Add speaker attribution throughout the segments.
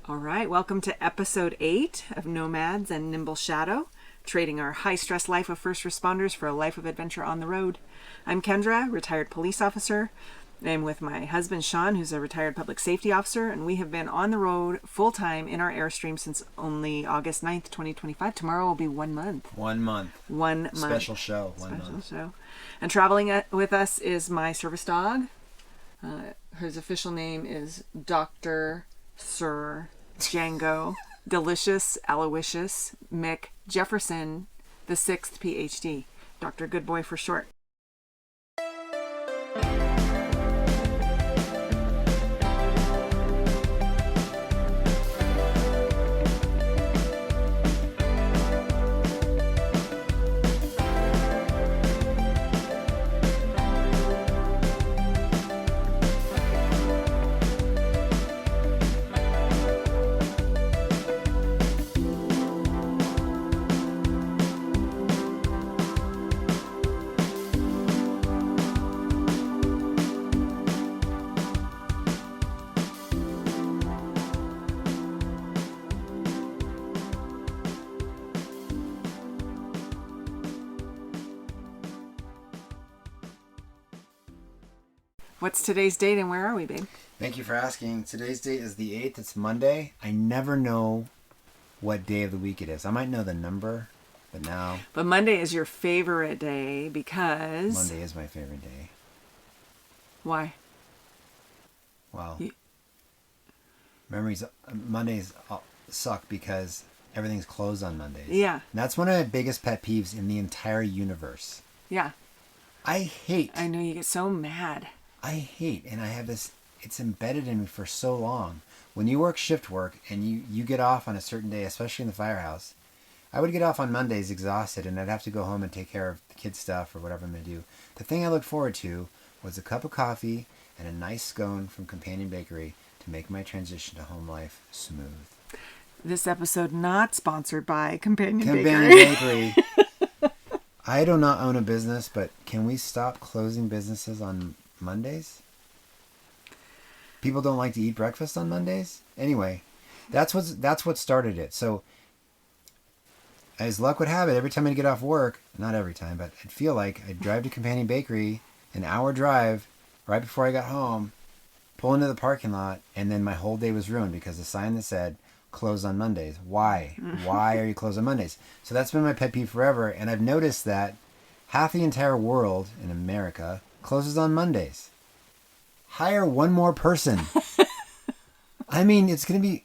Speaker 1: All right, welcome to episode 8 of Nomads and Nimble Shadow, trading our high-stress life of first responders for a life of adventure on the road. I'm Kendra, retired police officer. I'm with my husband, Sean, who's a retired public safety officer, and we have been on the road full-time in our Airstream since only August 9th, 2025. Tomorrow will be 1 month.
Speaker 2: 1 month.
Speaker 1: 1 month.
Speaker 2: Special show.
Speaker 1: Special show. And traveling with us is my service dog. His official name is Dr. Sir Django Delicious Aloysius Mick Jefferson, the 6th PhD. Dr. Goodboy for short. What's today's date and where are we, babe?
Speaker 2: Thank you for asking. Today's date is the 8th. It's Monday. I never know what day of the week it is. I might know the number, but now...
Speaker 1: But Monday is your favorite day because...
Speaker 2: Monday is my favorite day.
Speaker 1: Why?
Speaker 2: Well, Mondays suck because everything's closed on Mondays.
Speaker 1: Yeah.
Speaker 2: And that's one of my biggest pet peeves in the entire universe.
Speaker 1: Yeah.
Speaker 2: I
Speaker 1: know, you get so mad.
Speaker 2: And I have this, it's embedded in me for so long. When you work shift work and you get off on a certain day, especially in the firehouse, I would get off on Mondays exhausted and I'd have to go home and take care of the kids' stuff or whatever I'm going to do. The thing I looked forward to was a cup of coffee and a nice scone from Companion Bakery to make my transition to home life smooth.
Speaker 1: This episode not sponsored by Companion
Speaker 2: Bakery. I do not own a business, but can we stop closing businesses on Mondays? People don't like to eat breakfast on Mondays. Anyway, that's what started it. So, as luck would have it, every time I'd get off work, not every time, but I'd feel like I'd drive to Companion Bakery, an hour drive, right before I got home, pull into the parking lot, and then my whole day was ruined because the sign that said, closed on Mondays. Why? Why are you closed on Mondays? So that's been my pet peeve forever, and I've noticed that half the entire world in America closes on Mondays. Hire one more person. I mean, it's gonna be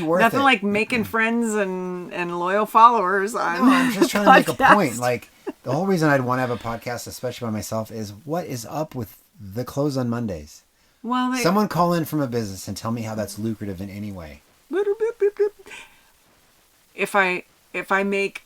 Speaker 2: worth it.
Speaker 1: Nothing like making friends and loyal followers.
Speaker 2: I'm just trying to make a point. Like, the whole reason I'd want to have a podcast, especially by myself, is what is up with the close on Mondays?
Speaker 1: Well,
Speaker 2: someone call in from a business and tell me how that's lucrative in any way.
Speaker 1: If I make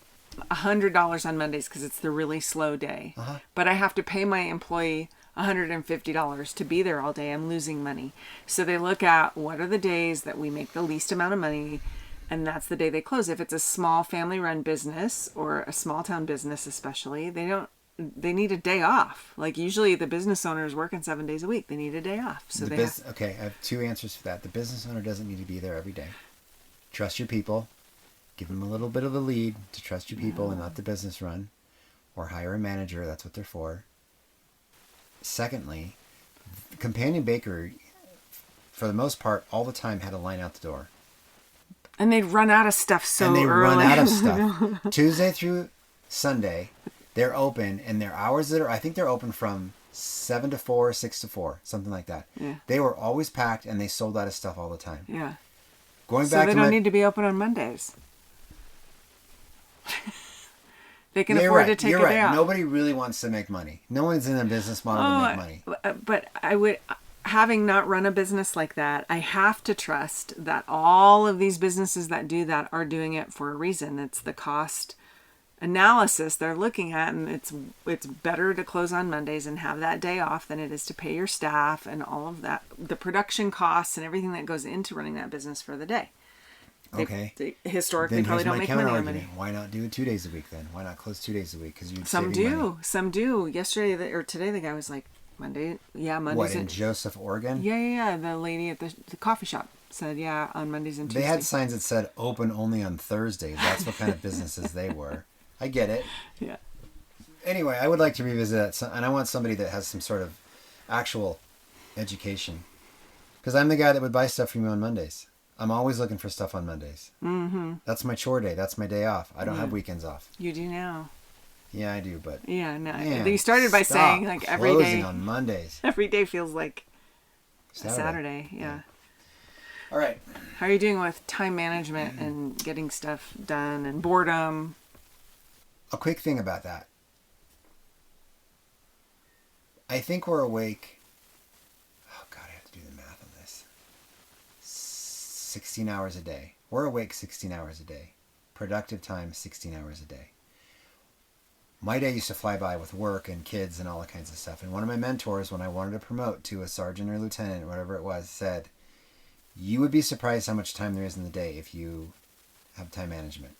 Speaker 1: $100 on Mondays because it's the really slow day, but I have to pay my employee $150 to be there all day, I'm losing money. So they look at what are the days that we make the least amount of money, and that's the day they close. If it's a small family-run business or a small-town business especially, they need a day off. Like, usually the business owner is working 7 days a week. They need a day off. So
Speaker 2: okay, I have 2 answers for that. The business owner doesn't need to be there every day. Trust your people. Give them a little bit of a lead to trust your people and let the business run. Or hire a manager. That's what they're for. Secondly, Companion Bakery, for the most part, all the time had a line out the door.
Speaker 1: And they'd run out of stuff so early.
Speaker 2: Run out of stuff. Tuesday through Sunday, they're open, and their hours I think they're open from 7 to 4, 6 to 4, something like that.
Speaker 1: Yeah.
Speaker 2: They were always packed, and they sold out of stuff all the time.
Speaker 1: Yeah.
Speaker 2: So
Speaker 1: they don't need to be open on Mondays. They can afford to take a day off.
Speaker 2: Nobody really wants to make money. No one's in a business model to make money.
Speaker 1: But I would, having not run a business like that, I have to trust that all of these businesses that do that are doing it for a reason. It's the cost analysis they're looking at, and it's better to close on Mondays and have that day off than it is to pay your staff and all of that, the production costs and everything that goes into running that business for the day. They historically
Speaker 2: then
Speaker 1: probably don't make money on money.
Speaker 2: Why not do it 2 days a week then? Why not close 2 days a week? Because
Speaker 1: Some do. Yesterday or today, the guy was like, Monday. Yeah, Mondays.
Speaker 2: What, in Joseph, Oregon?
Speaker 1: Yeah. The lady at the coffee shop said, yeah, on Mondays and Tuesdays.
Speaker 2: They had signs that said open only on Thursdays. That's what kind of businesses they were. I get it.
Speaker 1: Yeah.
Speaker 2: Anyway, I would like to revisit that, and I want somebody that has some sort of actual education. Because I'm the guy that would buy stuff from you on Mondays. I'm always looking for stuff on Mondays. Mm-hmm. That's my chore day. That's my day off. I don't have weekends off.
Speaker 1: You do now.
Speaker 2: Yeah, I do, but...
Speaker 1: Yeah, no.
Speaker 2: Man,
Speaker 1: you started by saying, like, every day...
Speaker 2: closing on Mondays.
Speaker 1: Every day feels like Saturday. Yeah.
Speaker 2: All right.
Speaker 1: How are you doing with time management and getting stuff done and boredom?
Speaker 2: A quick thing about that. I think we're awake... Oh, God, I have to do the math on this. 16 hours a day. We're awake 16 hours a day. Productive time, 16 hours a day. My day used to fly by with work and kids and all that kinds of stuff. And one of my mentors, when I wanted to promote to a sergeant or lieutenant, or whatever it was, said, you would be surprised how much time there is in the day if you have time management.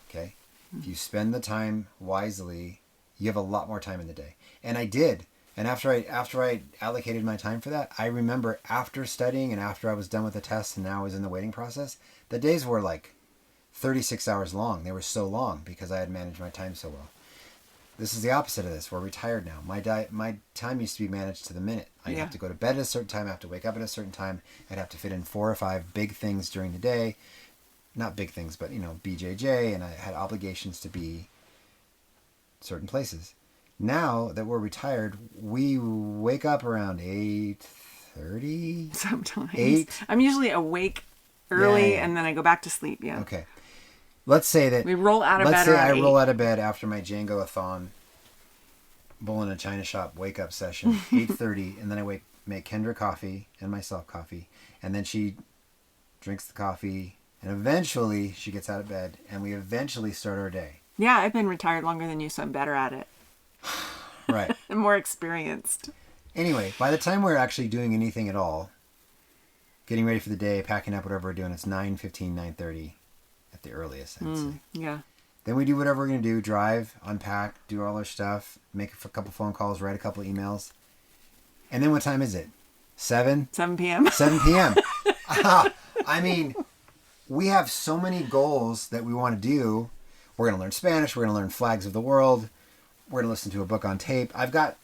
Speaker 2: Okay? If you spend the time wisely, you have a lot more time in the day. And I did. And after I allocated my time for that, I remember after studying and after I was done with the test and now I was in the waiting process, the days were like 36 hours long. They were so long because I had managed my time so well. This is the opposite of this. We're retired now. My time used to be managed to the minute. I'd have to go to bed at a certain time. I'd have to wake up at a certain time. I'd have to fit in 4 or 5 big things during the day. Not big things, but, BJJ. And I had obligations to be certain places. Now that we're retired, we wake up around 8:30.
Speaker 1: Sometimes.
Speaker 2: 8.
Speaker 1: I'm usually awake early and then I go back to sleep. Yeah.
Speaker 2: Okay. Let's say that
Speaker 1: we roll out of bed.
Speaker 2: Let's say I roll out of bed after my Django-a-thon, bull in a china shop wake up session, 8:30, and then I make Kendra coffee and myself coffee, and then she drinks the coffee, and eventually she gets out of bed, and we eventually start our day.
Speaker 1: Yeah, I've been retired longer than you, so I'm better at it.
Speaker 2: Right.
Speaker 1: I'm more experienced.
Speaker 2: Anyway, by the time we're actually doing anything at all, getting ready for the day, packing up, whatever we're doing, it's 9:15, 9:30 at the earliest, I'd say.
Speaker 1: Yeah.
Speaker 2: Then we do whatever we're going to do, drive, unpack, do all our stuff, make a couple phone calls, write a couple emails. And then what time is it? 7?
Speaker 1: 7 p.m.
Speaker 2: 7 p.m. I mean, we have so many goals that we want to do. We're going to learn Spanish. We're going to learn flags of the world. We're going to listen to a book on tape. I've got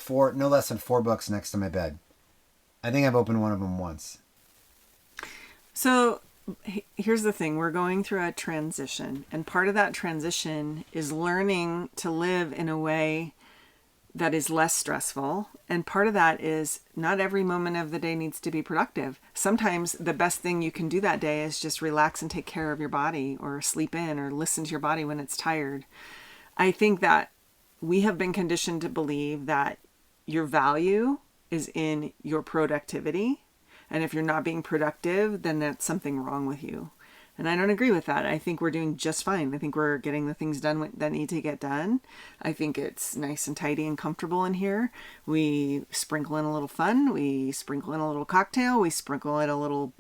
Speaker 2: no less than 4 books next to my bed. I think I've opened one of them once.
Speaker 1: So here's the thing. We're going through a transition. And part of that transition is learning to live in a way that is less stressful. And part of that is not every moment of the day needs to be productive. Sometimes the best thing you can do that day is just relax and take care of your body or sleep in or listen to your body when it's tired. I think that we have been conditioned to believe that your value is in your productivity. And if you're not being productive, then that's something wrong with you. And I don't agree with that. I think we're doing just fine. I think we're getting the things done that need to get done. I think it's nice and tidy and comfortable in here. We sprinkle in a little fun. We sprinkle in a little cocktail. We sprinkle in a little,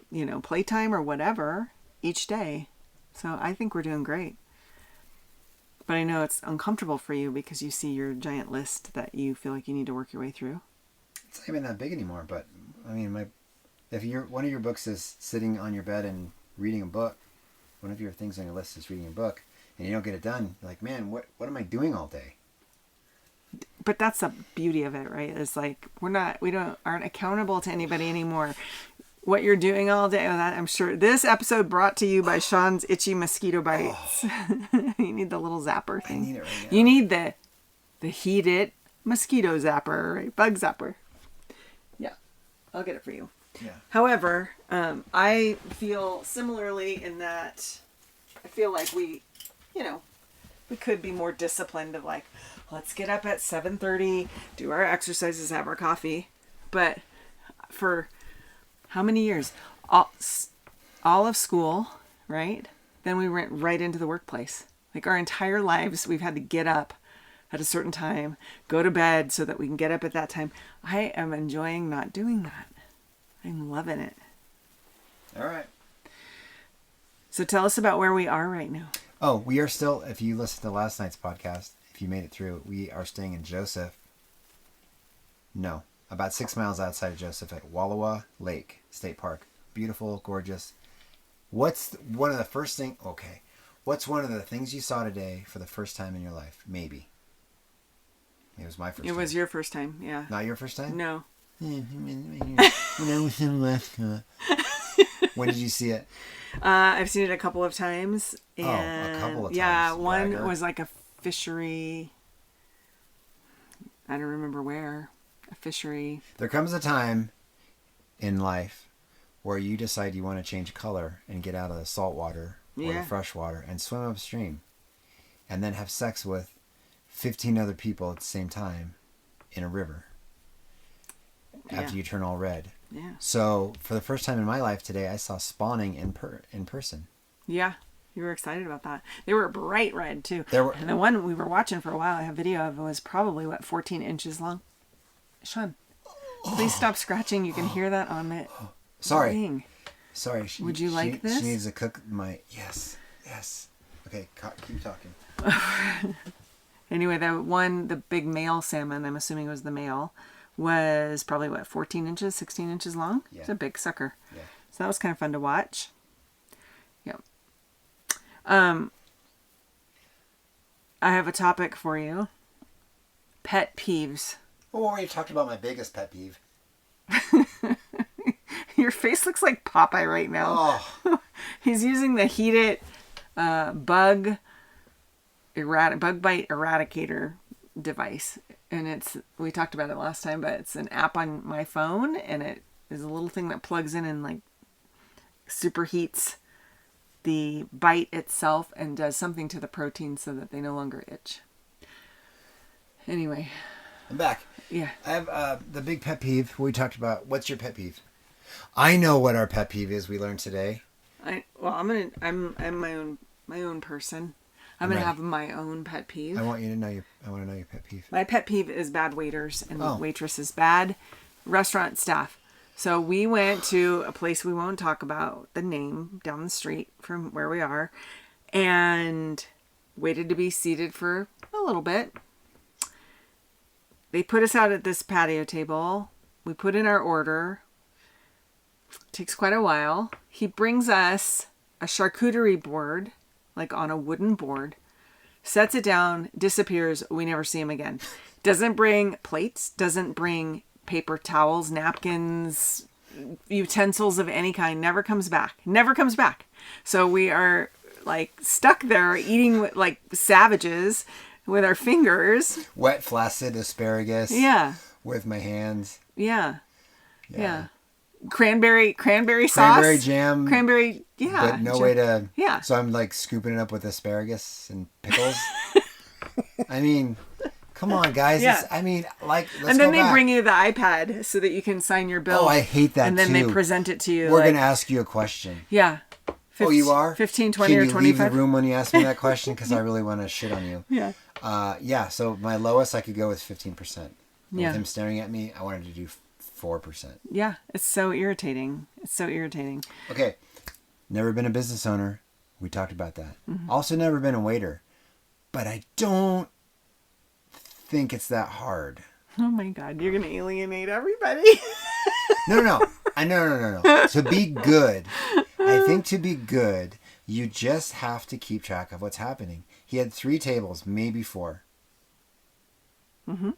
Speaker 1: playtime or whatever each day. So I think we're doing great. But I know it's uncomfortable for you because you see your giant list that you feel like you need to work your way through.
Speaker 2: It's not even that big anymore, but I mean, if one of your books is sitting on your bed and reading a book, one of your things on your list is reading a book, and you don't get it done, you're like, man, what am I doing all day?
Speaker 1: But that's the beauty of it, right? It's like aren't accountable to anybody anymore. What you're doing all day, I'm sure this episode brought to you by Sean's itchy mosquito bites. Oh. You need the little zapper thing.
Speaker 2: I need it right now.
Speaker 1: You need the heated mosquito zapper, right? Bug zapper. Yeah, I'll get it for you.
Speaker 2: Yeah.
Speaker 1: However, I feel similarly in that I feel like we could be more disciplined of like, let's get up at 7:30, do our exercises, have our coffee. But for how many years? All of school, right? Then we went right into the workplace. Like our entire lives, we've had to get up at a certain time, go to bed so that we can get up at that time. I am enjoying not doing that. I'm loving it.
Speaker 2: All right.
Speaker 1: So tell us about where we are right now.
Speaker 2: Oh, we are still, if you listened to last night's podcast, if you made it through, we are staying in Joseph. No. About 6 miles outside of Joseph at Wallowa State Park. Beautiful, gorgeous. What's one of the things you saw today for the first time in your life? Maybe. It was my first time.
Speaker 1: It was your first time, yeah.
Speaker 2: Not your first time?
Speaker 1: No.
Speaker 2: When I was in Alaska. When did you see it?
Speaker 1: I've seen it a couple of times. And
Speaker 2: a couple of times.
Speaker 1: Yeah, one
Speaker 2: Bragger.
Speaker 1: was like a fishery. I don't remember where. A fishery.
Speaker 2: There comes a time in life where you decide you want to change color and get out of the salt water or the fresh water and swim upstream and then have sex with 15 other people at the same time in a river after you turn all red.
Speaker 1: Yeah.
Speaker 2: So for the first time in my life today, I saw spawning in person.
Speaker 1: Yeah. You were excited about that. They were bright red too. And the one we were watching for a while, I have video of, it was probably 14 inches long. Sean, please stop scratching. You can hear that on it.
Speaker 2: Sorry.
Speaker 1: Thing.
Speaker 2: Sorry.
Speaker 1: Would you like this?
Speaker 2: She needs to cook my... Yes. Okay, keep talking.
Speaker 1: Anyway, the big male salmon, I'm assuming it was the male, was probably 14 inches, 16 inches long?
Speaker 2: Yeah.
Speaker 1: It's a big sucker.
Speaker 2: Yeah.
Speaker 1: So that was kind of fun to watch. Yep. I have a topic for you. Pet peeves.
Speaker 2: Oh, we talked about my biggest pet peeve.
Speaker 1: Your face looks like Popeye right now.
Speaker 2: Oh.
Speaker 1: He's using the heated bug bite eradicator device. And we talked about it last time, but it's an app on my phone, and it is a little thing that plugs in and like superheats the bite itself and does something to the protein so that they no longer itch. Anyway.
Speaker 2: I'm back.
Speaker 1: Yeah.
Speaker 2: I have the big pet peeve we talked about. What's your pet peeve? I know what our pet peeve is. We learned today.
Speaker 1: I'm my own person. I'm gonna have my own pet peeve.
Speaker 2: I want to know your pet peeve.
Speaker 1: My pet peeve is bad waiters and waitresses, bad restaurant staff. So we went to a place we won't talk about the name down the street from where we are, and waited to be seated for a little bit. They put us out at this patio table. We put in our order. Takes quite a while. He brings us a charcuterie board, like on a wooden board, sets it down, disappears. We never see him again. Doesn't bring plates, doesn't bring paper towels, napkins, utensils of any kind. Never comes back. So we are like stuck there eating like savages with our fingers.
Speaker 2: Wet, flaccid asparagus.
Speaker 1: Yeah.
Speaker 2: With my hands.
Speaker 1: Yeah. Cranberry sauce.
Speaker 2: Cranberry jam.
Speaker 1: Yeah.
Speaker 2: But no way to...
Speaker 1: Yeah.
Speaker 2: So I'm like scooping it up with asparagus and pickles. I mean, come on, guys.
Speaker 1: Yeah.
Speaker 2: Let's
Speaker 1: and then
Speaker 2: go
Speaker 1: they
Speaker 2: back.
Speaker 1: bring you the iPad so that you can sign your bill.
Speaker 2: Oh, I hate that
Speaker 1: and then
Speaker 2: too.
Speaker 1: they present it to you.
Speaker 2: We're going to ask you a question.
Speaker 1: Yeah.
Speaker 2: You are?
Speaker 1: 15, 20,
Speaker 2: Can
Speaker 1: or
Speaker 2: you
Speaker 1: 25?
Speaker 2: leave the room when you ask me that question? Because I really want to shit on you.
Speaker 1: Yeah.
Speaker 2: So my lowest, I could go with 15%.
Speaker 1: Yeah.
Speaker 2: With him staring at me, I wanted to do 4%.
Speaker 1: Yeah. It's so irritating.
Speaker 2: Okay. Never been a business owner. We talked about that.
Speaker 1: Mm-hmm.
Speaker 2: Also never been a waiter. But I don't think it's that hard.
Speaker 1: Oh my God. You're going to alienate everybody.
Speaker 2: No. To be good, I think to be good, you just have to keep track of what's happening. He had 3 tables, maybe 4.
Speaker 1: Mm-hmm.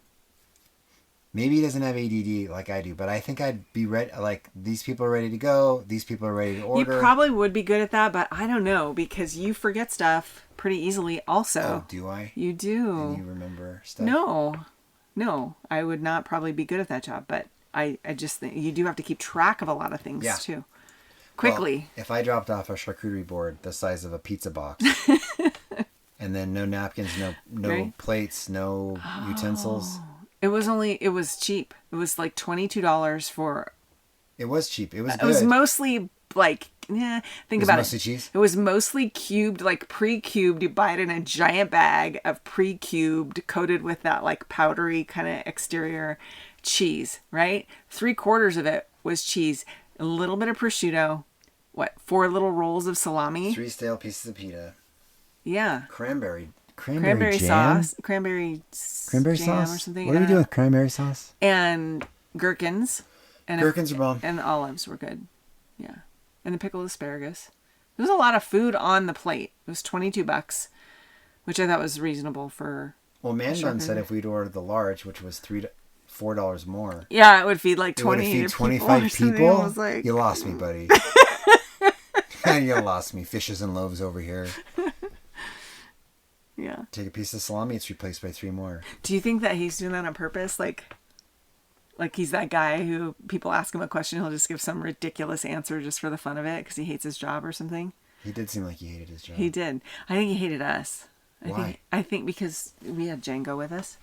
Speaker 2: Maybe he doesn't have ADD like I do, but I think I'd be ready. Like, these people are ready to go. These people are ready to order.
Speaker 1: You probably would be good at that, but I don't know, because you forget stuff pretty easily also.
Speaker 2: Oh, do I?
Speaker 1: You do.
Speaker 2: And you remember stuff?
Speaker 1: No. I would not probably be good at that job, but I just think you do have to keep track of a lot of things too. Quickly.
Speaker 2: Well, if I dropped off a charcuterie board the size of a pizza box, and then no napkins, no plates, no utensils.
Speaker 1: It was cheap. It was like $22 for...
Speaker 2: It was cheap. It was good.
Speaker 1: It was mostly like, think about it.
Speaker 2: Mostly cheese?
Speaker 1: It was mostly cubed, like pre-cubed. You buy it in a giant bag of pre-cubed, coated with that like powdery kind of exterior cheese, right? 3/4 of it was cheese. A little bit of prosciutto. 4 little rolls of salami?
Speaker 2: 3 stale pieces of pita.
Speaker 1: Yeah.
Speaker 2: Cranberry Cranberry jam?
Speaker 1: Cranberry
Speaker 2: Cranberry
Speaker 1: jam
Speaker 2: sauce?
Speaker 1: or something.
Speaker 2: What do we do with cranberry sauce?
Speaker 1: And gherkins. And
Speaker 2: Gherkins are bomb.
Speaker 1: And the olives were good. Yeah. And the pickled asparagus. There was a lot of food on the plate. It was $22, which I thought was reasonable for...
Speaker 2: Well, Mandan said if we'd ordered the large, which was $4 more.
Speaker 1: Yeah, it would feed like 20
Speaker 2: it would feed 25
Speaker 1: people. I was like...
Speaker 2: You lost me, buddy. You lost me. Fishes and loaves over here.
Speaker 1: Yeah.
Speaker 2: Take a piece of salami, it's replaced by 3 more.
Speaker 1: Do you think that he's doing that on purpose? Like he's that guy who people ask him a question, he'll just give some ridiculous answer just for the fun of it because he hates his job or something?
Speaker 2: He did seem like he hated his job.
Speaker 1: He did. I think he hated us.
Speaker 2: Why?
Speaker 1: I think because we had Django with us.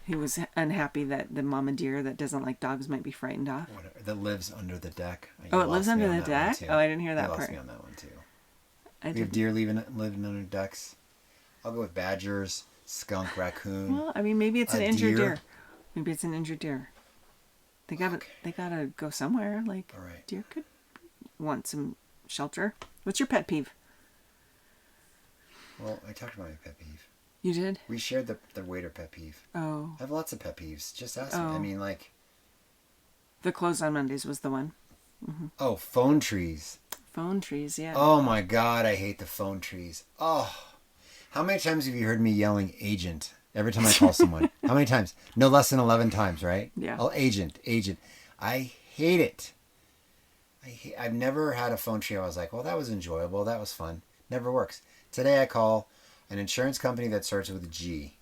Speaker 1: He was unhappy that the mama deer that doesn't like dogs might be frightened off.
Speaker 2: Whatever. That lives under the deck.
Speaker 1: Oh, it lives under the deck? Oh, I didn't hear that
Speaker 2: part.
Speaker 1: part.
Speaker 2: You lost me on that one, too. We have deer living under decks. I'll go with badgers, skunk, raccoon.
Speaker 1: Well, I mean, maybe it's an injured deer. Maybe it's an injured deer. They gotta go somewhere. Like,
Speaker 2: all right.
Speaker 1: Deer could want some shelter. What's your pet peeve?
Speaker 2: Well, I talked about my pet peeve.
Speaker 1: You did?
Speaker 2: We shared the waiter pet peeve.
Speaker 1: Oh.
Speaker 2: I have lots of pet peeves. Just ask me. I mean, like...
Speaker 1: The close on Mondays was the one. Mm-hmm.
Speaker 2: Oh, phone trees.
Speaker 1: Phone trees, yeah.
Speaker 2: Oh my God, I hate the phone trees. Oh. How many times have you heard me yelling agent every time I call someone? How many times? No less than 11 times, right?
Speaker 1: Yeah.
Speaker 2: Oh, agent. I hate it. I've never had a phone tree I was like, well, that was enjoyable. That was fun. Never works. Today I call an insurance company that starts with a G.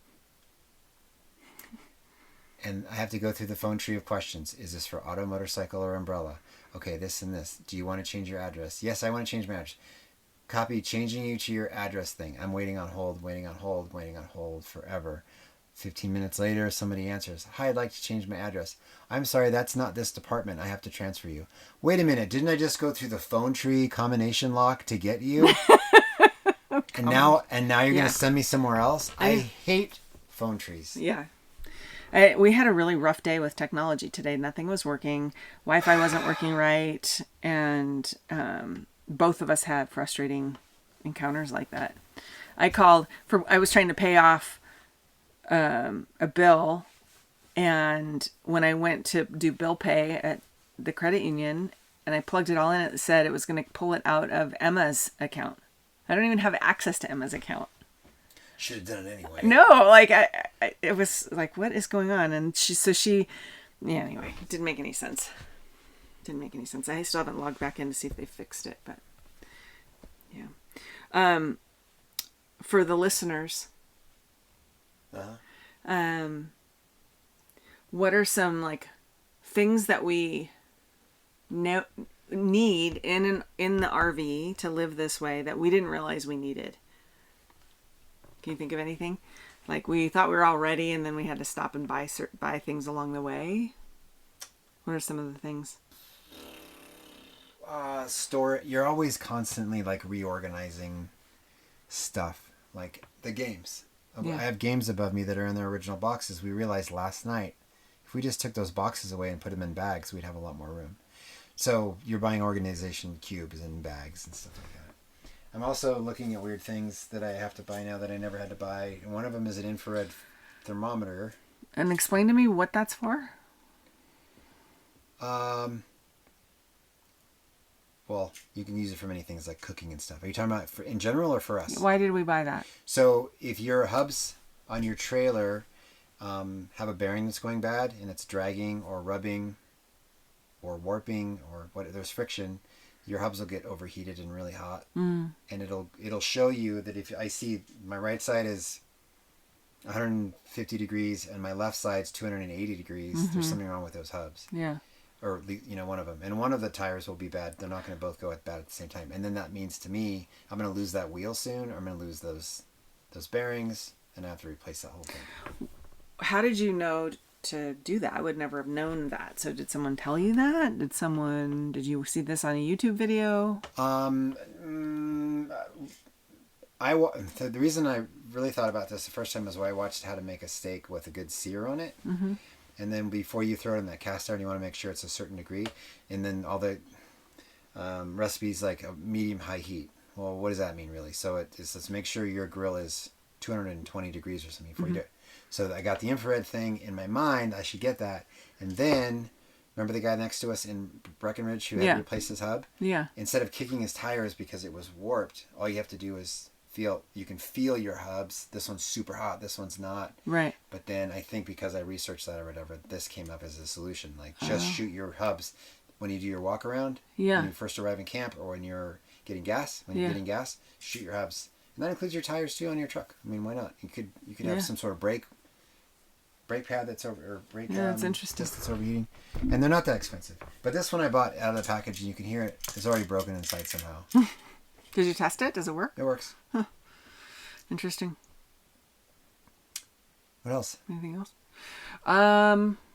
Speaker 2: And I have to go through the phone tree of questions. Is this for auto, motorcycle, or umbrella? Okay, this and this. Do you want to change your address? Yes, I want to change my address. Copy changing you to your address thing. I'm waiting on hold forever. 15 minutes later, somebody answers. Hi, I'd like to change my address. I'm sorry, that's not this department. I have to transfer you. Wait a minute. Didn't I just go through the phone tree combination lock to get you? and now you're going to send me somewhere else? I hate phone trees.
Speaker 1: Yeah. We had a really rough day with technology today. Nothing was working. Wi-Fi wasn't working right. And both of us had frustrating encounters like that. I was trying to pay off a bill. And when I went to do bill pay at the credit union and I plugged it all in, it said it was going to pull it out of Emma's account. I don't even have access to Emma's account.
Speaker 2: Should have done it anyway.
Speaker 1: No, like it was like, what is going on? And anyway, it didn't make any sense. I still haven't logged back in to see if they fixed it, but yeah. For the listeners, what are some like things that we need in the RV to live this way that we didn't realize we needed? Can you think of anything? Like we thought we were all ready and then we had to stop and buy things along the way. What are some of the things?
Speaker 2: You're always constantly like reorganizing stuff. Like the games. Yeah. I have games above me that are in their original boxes. We realized last night, if we just took those boxes away and put them in bags, we'd have a lot more room. So you're buying organization cubes and bags and stuff like that. I'm also looking at weird things that I have to buy now that I never had to buy. And one of them is an infrared thermometer.
Speaker 1: And explain to me what that's for.
Speaker 2: Well, you can use it for many things like cooking and stuff. Are you talking about in general or for us?
Speaker 1: Why did we buy that? So
Speaker 2: if your hubs on your trailer have a bearing that's going bad and it's dragging or rubbing or warping or there's friction, your hubs will get overheated and really hot. And it'll show you that if I see my right side is 150 degrees and my left side's 280 degrees, there's something wrong with those hubs.
Speaker 1: Yeah.
Speaker 2: Or one of them. And one of the tires will be bad. They're not going to both go bad at the same time. And then that means to me, I'm going to lose that wheel soon, or I'm going to lose those bearings, and I have to replace that whole thing.
Speaker 1: How did you know to do that? I would never have known that. So did someone tell you that? Did you see this on a YouTube video?
Speaker 2: The reason I really thought about this the first time was when I watched how to make a steak with a good sear on it. Mm-hmm. And then before you throw it in that cast iron, you want to make sure it's a certain degree. And then all the recipes like a medium-high heat. well, what does that mean really? So let's make sure your grill is 220 degrees or something before you do it. So I got the infrared thing in my mind. I should get that. And then, remember the guy next to us in Breckenridge who had to replace his hub?
Speaker 1: Yeah.
Speaker 2: Instead of kicking his tires because it was warped, all you have to do is you can feel your hubs. This one's super hot. This one's not.
Speaker 1: Right.
Speaker 2: But then I think because I researched that or whatever, this came up as a solution. Like just shoot your hubs when you do your walk around.
Speaker 1: Yeah.
Speaker 2: When you first arrive in camp or when you're getting gas. When you're getting gas, shoot your hubs. And that includes your tires too on your truck. I mean, why not? You could have some sort of brake pad that's over, or brake
Speaker 1: that's interesting.
Speaker 2: disc that's overheating. And they're not that expensive. But this one I bought out of the package and you can hear it. It's already broken inside somehow.
Speaker 1: Did you test it? Does it work?
Speaker 2: It works.
Speaker 1: Huh. Interesting.
Speaker 2: What else?
Speaker 1: Anything else?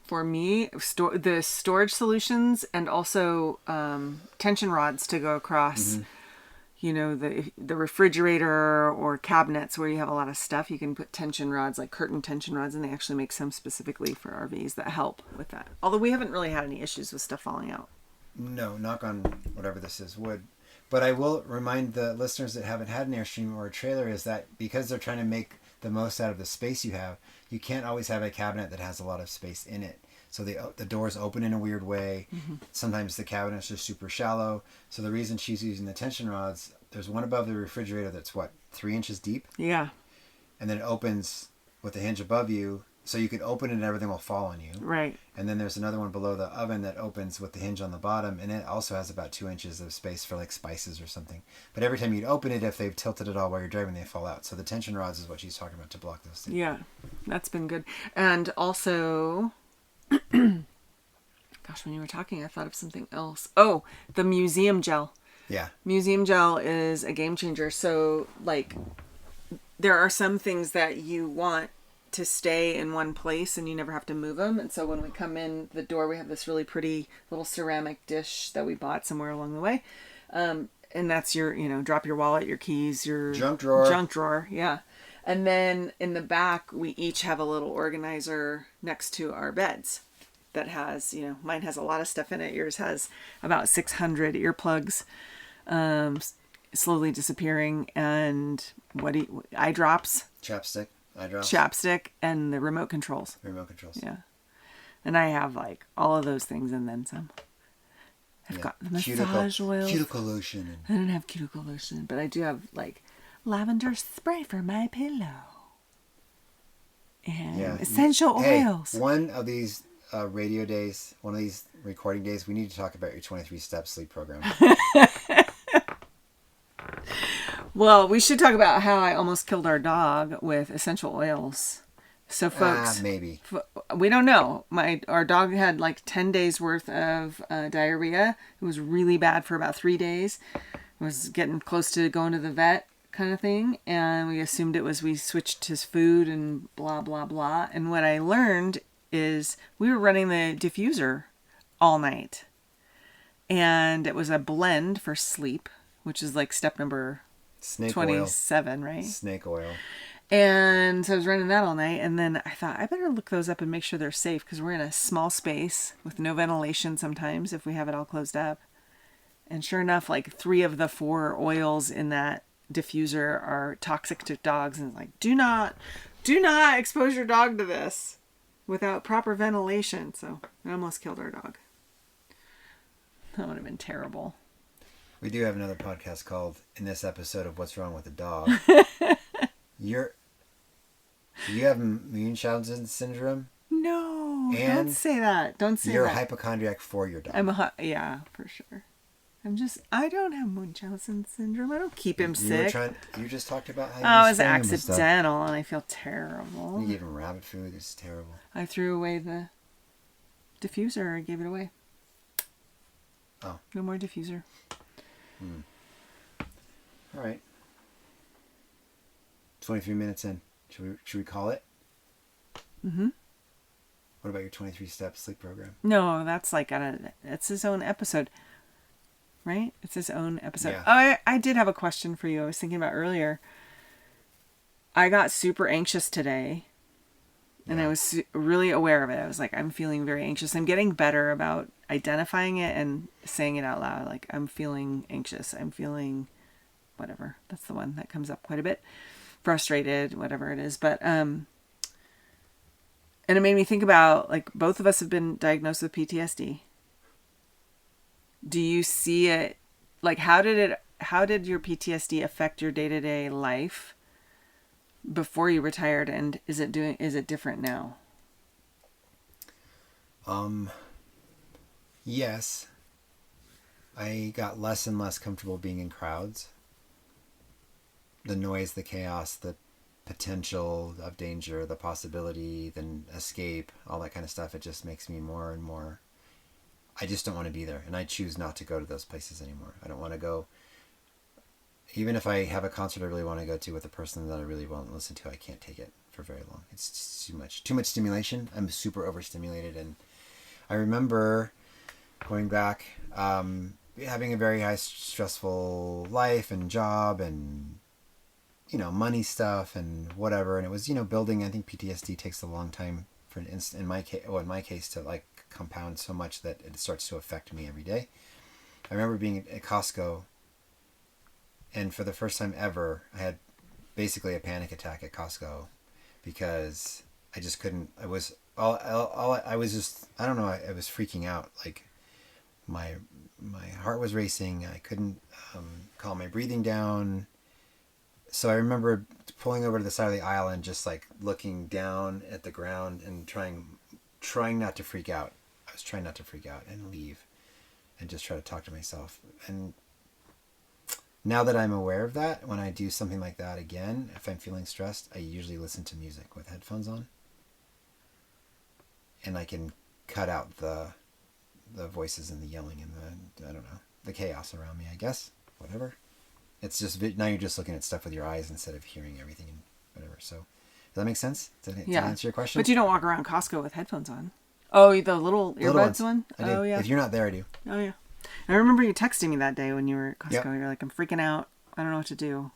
Speaker 1: For me, the storage solutions and also tension rods to go across. You know, the refrigerator or cabinets where you have a lot of stuff, you can put tension rods, like curtain tension rods, and they actually make some specifically for RVs that help with that. Although we haven't really had any issues with stuff falling out.
Speaker 2: No, knock on whatever this is, wood. But I will remind the listeners that haven't had an Airstream or a trailer is that because they're trying to make the most out of the space you have, you can't always have a cabinet that has a lot of space in it. So the doors open in a weird way. Sometimes the cabinets are super shallow. So the reason she's using the tension rods, there's one above the refrigerator that's 3 inches deep?
Speaker 1: Yeah.
Speaker 2: And then it opens with the hinge above you. So you could open it and everything will fall on you.
Speaker 1: Right.
Speaker 2: And then there's another one below the oven that opens with the hinge on the bottom. And it also has about 2 inches of space for like spices or something. But every time you'd open it, if they've tilted it all while you're driving, they fall out. So the tension rods is what she's talking about to block those things.
Speaker 1: Yeah. That's been good. And also... Gosh, when you were talking, I thought of something else. Oh, the museum gel.
Speaker 2: Yeah.
Speaker 1: Museum gel is a game changer. So, like, there are some things that you want to stay in one place and you never have to move them. And so when we come in the door, we have this really pretty little ceramic dish that we bought somewhere along the way. And that's your, drop your wallet, your keys, your
Speaker 2: junk drawer.
Speaker 1: Junk drawer, yeah. And then in the back, we each have a little organizer next to our beds that has, mine has a lot of stuff in it. Yours has about 600 earplugs, slowly disappearing, and eye drops.
Speaker 2: Chapstick. Eye drops.
Speaker 1: Chapstick, and the remote controls.
Speaker 2: Remote controls.
Speaker 1: Yeah. And I have like all of those things and then some. I've got the massage oils.
Speaker 2: Cuticle lotion.
Speaker 1: I don't have cuticle lotion, but I do have like lavender spray for my pillow. And essential oils.
Speaker 2: One of these radio days, one of these recording days, we need to talk about your 23-step sleep program.
Speaker 1: Well, we should talk about how I almost killed our dog with essential oils. So, folks,
Speaker 2: maybe
Speaker 1: we don't know. Our dog had like 10 days worth of diarrhea. It was really bad for about 3 days. It was getting close to going to the vet, kind of thing, and we assumed it was we switched his food and blah blah blah. And what I learned is we were running the diffuser all night, and it was a blend for sleep, which is like step number 27,
Speaker 2: oil.
Speaker 1: right?
Speaker 2: Snake oil.
Speaker 1: And so I was running that all night, and then I thought I better look those up and make sure they're safe because we're in a small space with no ventilation sometimes if we have it all closed up. And sure enough, like 3 of the 4 oils in that diffuser are toxic to dogs, and like do not expose your dog to this without proper ventilation. So I almost killed our dog. That would have been terrible.
Speaker 2: We do have another podcast called in this episode of What's Wrong with the Dog. Do you have Munchausen syndrome?
Speaker 1: No,
Speaker 2: and
Speaker 1: don't say that. Don't say
Speaker 2: you're
Speaker 1: that.
Speaker 2: You're a hypochondriac for your dog.
Speaker 1: Yeah, for sure. I don't have Munchausen syndrome. I don't keep him sick.
Speaker 2: You just talked about how
Speaker 1: it was accidental and I feel terrible.
Speaker 2: You gave him rabbit food. It's terrible.
Speaker 1: I threw away the diffuser. I gave it away.
Speaker 2: Oh.
Speaker 1: No more diffuser.
Speaker 2: All right. 23 minutes in. Should we call it?
Speaker 1: Mm-hmm.
Speaker 2: What about your 23-step sleep program?
Speaker 1: No, that's like it's his own episode. Right? It's his own episode.
Speaker 2: Yeah.
Speaker 1: Oh, I did have a question for you. I was thinking about earlier. I got super anxious today. And I was really aware of it. I was like, I'm feeling very anxious. I'm getting better about identifying it and saying it out loud. Like, I'm feeling anxious. I'm feeling whatever. That's the one that comes up quite a bit. Frustrated, whatever it is. But, and it made me think about, like, both of us have been diagnosed with PTSD. Do you see it, like, how did your PTSD affect your day-to-day life before you retired, and is it different now?
Speaker 2: Yes. I got less and less comfortable being in crowds. The noise, the chaos, the potential of danger, the possibility, then escape, all that kind of stuff, it just makes me more and more, I just don't want to be there. And I choose not to go to those places anymore. I don't want to go. Even if I have a concert I really want to go to with a person that I really want to listen to, I can't take it for very long. It's just too much stimulation. I'm super overstimulated. And I remember going back, having a very high stressful life and job and, money stuff and whatever. And it was, building. I think PTSD takes a long time for in my case to like compound so much that it starts to affect me every day. I remember being at Costco, and for the first time ever, I had basically a panic attack at Costco because I just couldn't. I was I was freaking out. Like my heart was racing. I couldn't calm my breathing down. So I remember pulling over to the side of the aisle and just like looking down at the ground and trying not to freak out. I was trying not to freak out and leave and just try to talk to myself. And now that I'm aware of that, when I do something like that again, if I'm feeling stressed, I usually listen to music with headphones on. And I can cut out the voices and the yelling and the chaos around me, I guess. Whatever. It's just, now you're just looking at stuff with your eyes instead of hearing everything and whatever. So, does that make sense? Did I answer your question?
Speaker 1: But you don't walk around Costco with headphones on. Oh, the little earbuds one?
Speaker 2: I do.
Speaker 1: Oh, yeah.
Speaker 2: If you're not there, I do.
Speaker 1: Oh, yeah. I remember you texting me that day when you were at Costco.
Speaker 2: Yep.
Speaker 1: You're like, I'm freaking out. I don't know what to do.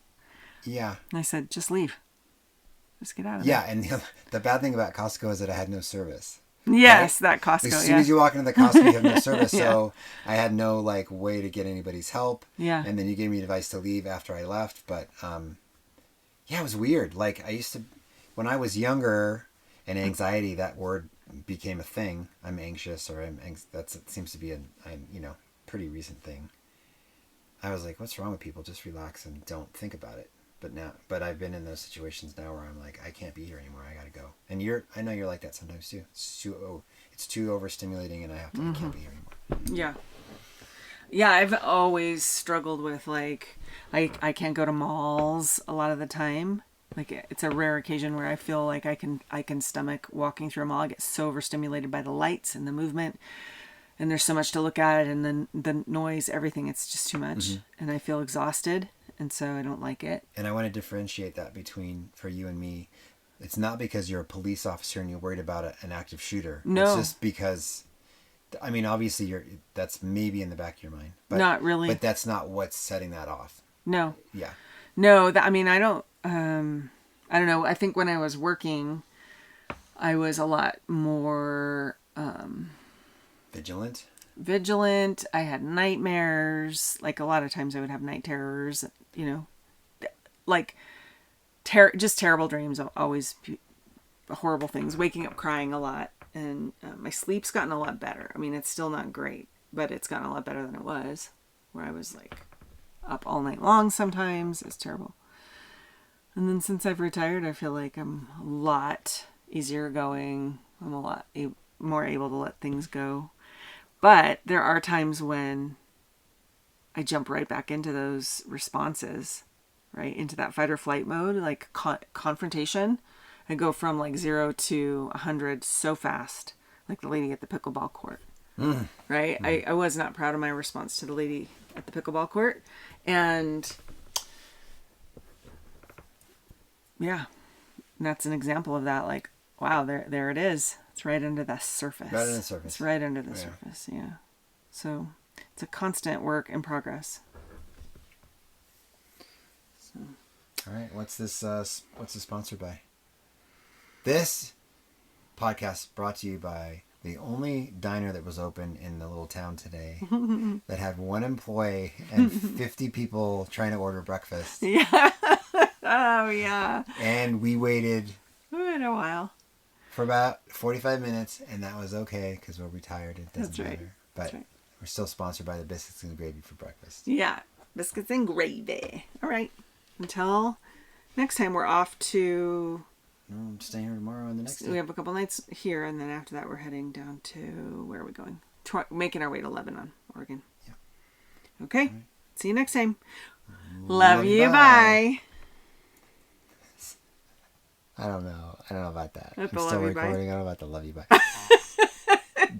Speaker 2: Yeah.
Speaker 1: And I said, just leave. Just get out of
Speaker 2: there.
Speaker 1: there.
Speaker 2: Yeah, and the bad thing about Costco is that I had no service.
Speaker 1: Yes,
Speaker 2: right?
Speaker 1: That Costco,
Speaker 2: As soon as you walk into the Costco, you have no service.
Speaker 1: Yeah.
Speaker 2: So I had no way to get anybody's help.
Speaker 1: Yeah.
Speaker 2: And then you gave me advice to leave after I left. But it was weird. Like I used to, when I was younger, and anxiety, that word became a thing. I'm anxious, or that seems to be a pretty recent thing. I was like, what's wrong with people? Just relax and don't think about it. But I've been in those situations now where I'm like, I can't be here anymore. I gotta go. And I know you're like that sometimes too. It's too overstimulating, and I can't be here anymore.
Speaker 1: Yeah. Yeah, I've always struggled with like, I can't go to malls a lot of the time. Like it's a rare occasion where I feel like I can stomach walking through a mall. I get so overstimulated by the lights and the movement, and there's so much to look at, and then the noise, everything. It's just too much, and I feel exhausted. And so I don't like it. And
Speaker 2: I want to differentiate that for you and me. It's not because you're a police officer and you're worried about an active shooter.
Speaker 1: No.
Speaker 2: It's just because, obviously that's maybe in the back of your mind. But,
Speaker 1: not really.
Speaker 2: But that's not what's setting that off.
Speaker 1: No.
Speaker 2: Yeah.
Speaker 1: No, I don't know. I think when I was working, I was a lot more... Vigilant. I had nightmares. Like a lot of times I would have night terrors, like just terrible dreams. Always horrible things, waking up crying a lot. And my sleep's gotten a lot better. It's still not great, but it's gotten a lot better than it was, where I was like up all night long sometimes. It's terrible. And then since I've retired, I feel like I'm a lot easier going. I'm a lot more able to let things go. But there are times when I jump right back into those responses, right? Into that fight or flight mode, like confrontation. I go from like 0 to 100 so fast, like the lady at the pickleball court, right? I was not proud of my response to the lady at the pickleball court. And yeah, that's an example of that. Like, wow, there it is. It's right under the surface.
Speaker 2: Right under the surface.
Speaker 1: It's right under the surface, yeah. So it's a constant work in progress. So.
Speaker 2: All right, what's this sponsored by? This podcast brought to you by the only diner that was open in the little town today that had one employee and 50 people trying to order breakfast.
Speaker 1: Yeah. Oh, yeah.
Speaker 2: And we waited
Speaker 1: In a while.
Speaker 2: for about 45 minutes, and that was okay because we're retired. It doesn't
Speaker 1: That's right.
Speaker 2: matter. But
Speaker 1: That's right.
Speaker 2: we're still sponsored by the Biscuits and Gravy for breakfast.
Speaker 1: Yeah. Biscuits and gravy. All right. Until next time, we're off to...
Speaker 2: I'm staying here tomorrow and the next day.
Speaker 1: We have a couple nights here, and then after that, we're heading down to... Where are we going? Making our way to Lebanon, Oregon.
Speaker 2: Yeah.
Speaker 1: Okay.
Speaker 2: Right.
Speaker 1: See you next time. Love you. Bye.
Speaker 2: I don't know about that.
Speaker 1: That's
Speaker 2: I'm
Speaker 1: the
Speaker 2: still
Speaker 1: love you, bye.
Speaker 2: recording. I don't know about the love you bye.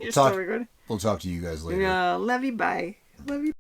Speaker 1: You're still recording?
Speaker 2: We'll talk to you guys later.
Speaker 1: Yeah. Love you. Bye. Love you.